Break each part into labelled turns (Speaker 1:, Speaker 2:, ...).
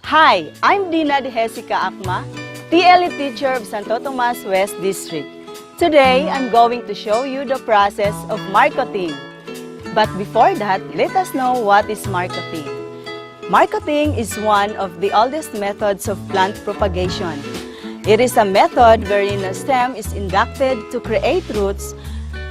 Speaker 1: Hi, I'm Dina de Jessica Akma, TLE teacher of Santo Tomas West District. Today, I'm going to show you the process of marcoting. But before that, let us know what is marcoting. Marcoting is one of the oldest methods of plant propagation. It is a method wherein a stem is inducted to create roots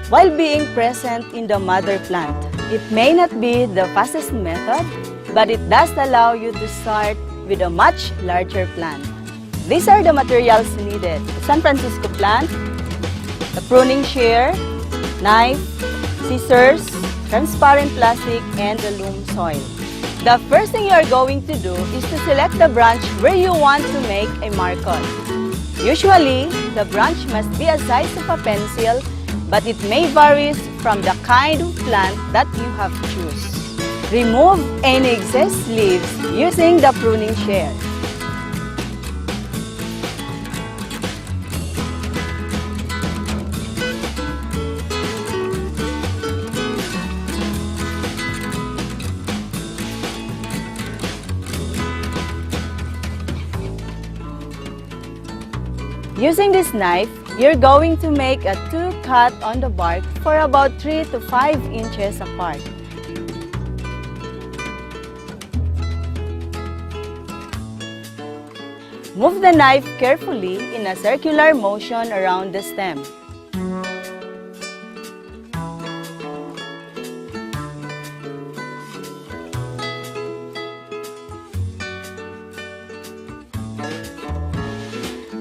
Speaker 1: while being present in the mother plant. It may not be the fastest method, but it does allow you to start with a much larger plant. These are the materials needed: the San Francisco plant, the pruning shear, knife, scissors, transparent plastic, and the loam soil. The first thing you are going to do is to select the branch where you want to make a marcot. Usually, the branch must be a size of a pencil, but it may vary from the kind of plant that you have choose. Remove any excess leaves using the pruning shear. Using this knife, you're going to make a 2 cut on the bark for about 3 to 5 inches apart. Move the knife carefully in a circular motion around the stem.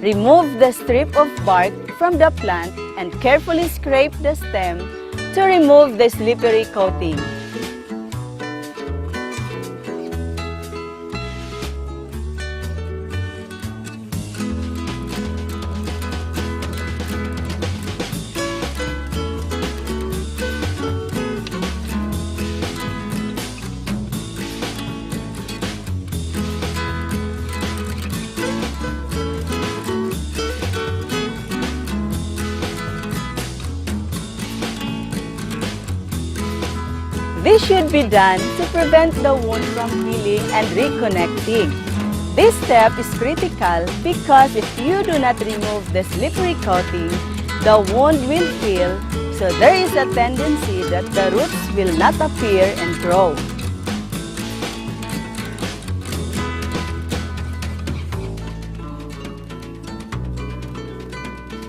Speaker 1: Remove the strip of bark from the plant and carefully scrape the stem to remove the slippery coating. This should be done to prevent the wound from healing and reconnecting. This step is critical because if you do not remove the slippery coating, the wound will heal, so there is a tendency that the roots will not appear and grow.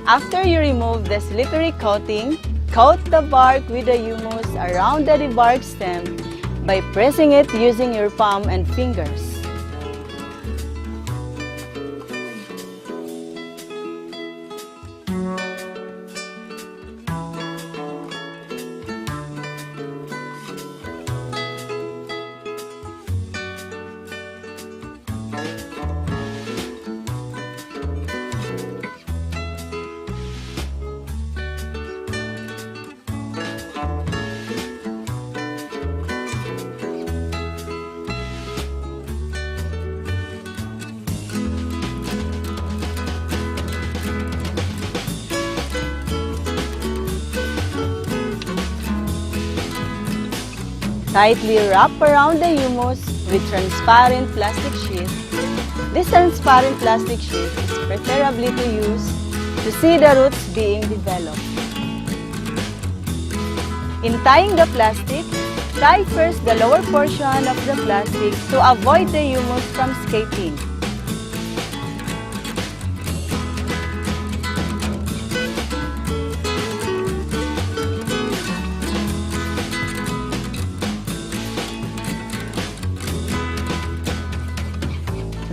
Speaker 1: After you remove the slippery coating, coat the bark with the humus around the debarked stem by pressing it using your palm and fingers. Tightly wrap around the humus with transparent plastic sheet. This transparent plastic sheet is preferably to use to see the roots being developed. In tying the plastic, tie first the lower portion of the plastic to avoid the humus from escaping.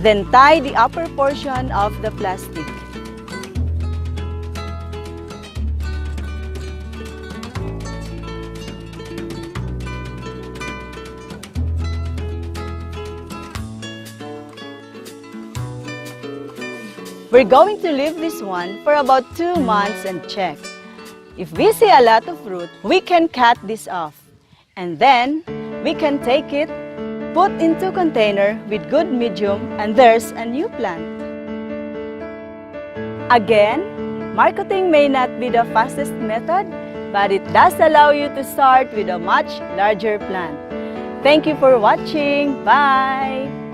Speaker 1: Then tie the upper portion of the plastic. We're going to leave this one for about 2 months and check. If we see a lot of root, we can cut this off. And then, we can take it, put into container with good medium, and there's a new plant. Again, marcoting may not be the fastest method, but it does allow you to start with a much larger plant. Thank you for watching. Bye!